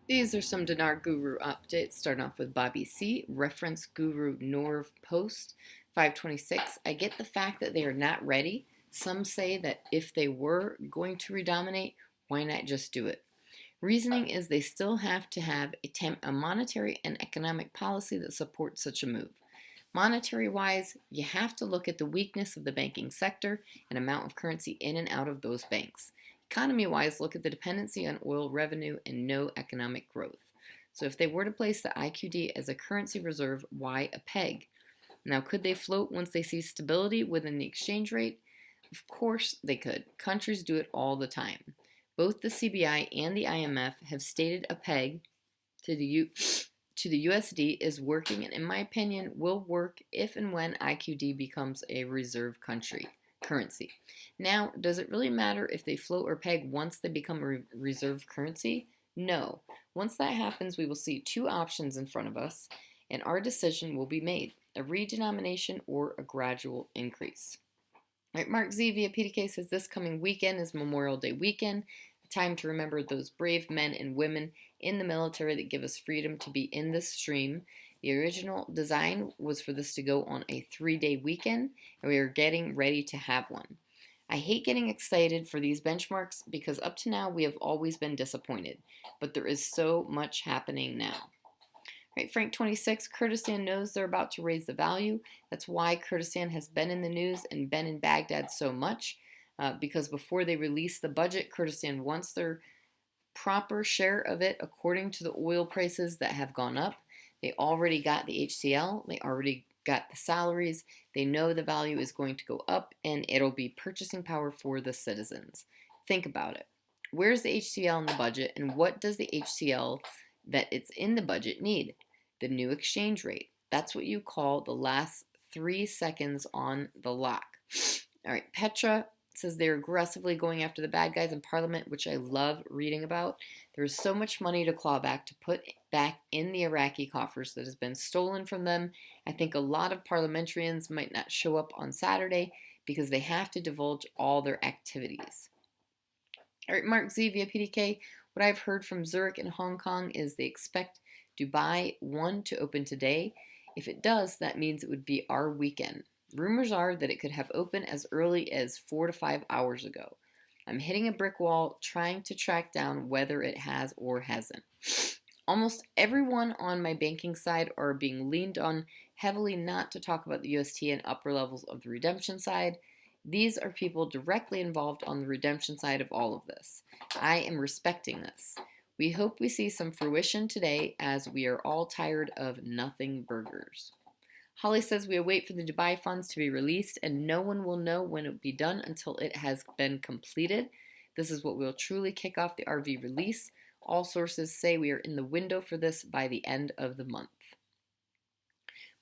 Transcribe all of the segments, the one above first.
These are some Dinar Guru updates. Starting off with Bobby C. Reference Guru Norv Post 526. I get the fact that they are not ready. Some say that if they were going to redominate, why not just do it? Reasoning is they still have to have a monetary and economic policy that supports such a move. Monetary wise, you have to look at the weakness of the banking sector and amount of currency in and out of those banks. Economy wise, look at the dependency on oil revenue and no economic growth. So if they were to place the IQD as a currency reserve, why a peg? Now, could they float once they see stability within the exchange rate? Of course they could. Countries do it all the time. Both the CBI and the IMF have stated a peg to the USD is working and in my opinion will work if and when IQD becomes a reserve country currency. Now, does it really matter if they float or peg once they become a reserve currency? No. Once that happens, we will see two options in front of us and our decision will be made, a redenomination or a gradual increase. All right, Mark Z via PDK says this coming weekend is Memorial Day weekend, a time to remember those brave men and women in the military that give us freedom to be in this stream. The original design was for this to go on a 3-day weekend, and we are getting ready to have one. I hate getting excited for these benchmarks because up to now we have always been disappointed, but there is so much happening now. Right, Frank 26, Kurdistan knows they're about to raise the value. That's why Kurdistan has been in the news and been in Baghdad so much. Because before they release the budget, Kurdistan wants their proper share of it according to the oil prices that have gone up. They already got the HCL, they already got the salaries, they know the value is going to go up and it'll be purchasing power for the citizens. Think about it. Where's the HCL in the budget and what does the HCL that it's in the budget need? The new exchange rate. That's what you call the last 3 seconds on the lock. All right, Petra says they're aggressively going after the bad guys in Parliament, which I love reading about. There's so much money to claw back to put back in the Iraqi coffers that has been stolen from them. I think a lot of parliamentarians might not show up on Saturday because they have to divulge all their activities. All right, Mark Z via PDK. What I've heard from Zurich and Hong Kong is they expect Dubai 1 to open today. If it does, that means it would be our weekend. Rumors are that it could have opened as early as 4 to 5 hours ago. I'm hitting a brick wall trying to track down whether it has or hasn't. Almost everyone on my banking side are being leaned on heavily not to talk about the UST and upper levels of the redemption side. These are people directly involved on the redemption side of all of this. I am respecting this. We hope we see some fruition today as we are all tired of nothing burgers. Holly says we await for the Dubai funds to be released and no one will know when it will be done until it has been completed. This is what will truly kick off the RV release. All sources say we are in the window for this by the end of the month.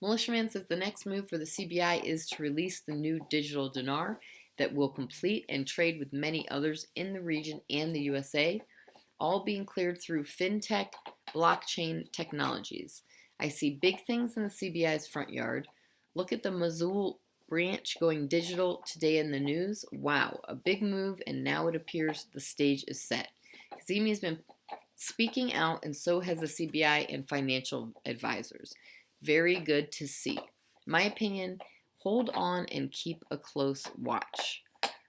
Militiaman says the next move for the CBI is to release the new digital dinar that will complete and trade with many others in the region and the USA, all being cleared through fintech, blockchain technologies. I see big things in the CBI's front yard. Look at the Mosul branch going digital today in the news. Wow, a big move, and now it appears the stage is set. Kazemi has been speaking out, and so has the CBI and financial advisors. Very good to see. In my opinion, hold on and keep a close watch.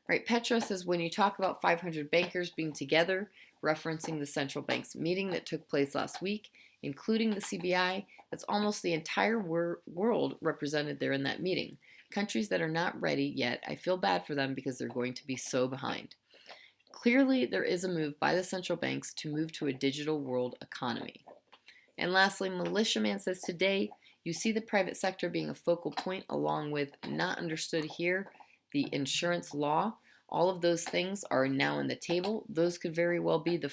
Right, Petra says when you talk about 500 bankers being together, referencing the central bank's meeting that took place last week, including the CBI, that's almost the entire world represented there in that meeting. Countries that are not ready yet, I feel bad for them because they're going to be so behind. Clearly, there is a move by the central banks to move to a digital world economy. And lastly, Militiaman says today you see the private sector being a focal point along with not understood here, the insurance law. All of those things are now on the table. Those could very well be the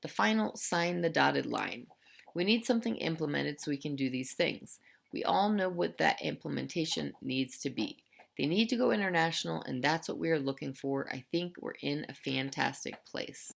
final sign the dotted line. We need something implemented so we can do these things. We all know what that implementation needs to be. They need to go international, and that's what we are looking for. I think we're in a fantastic place.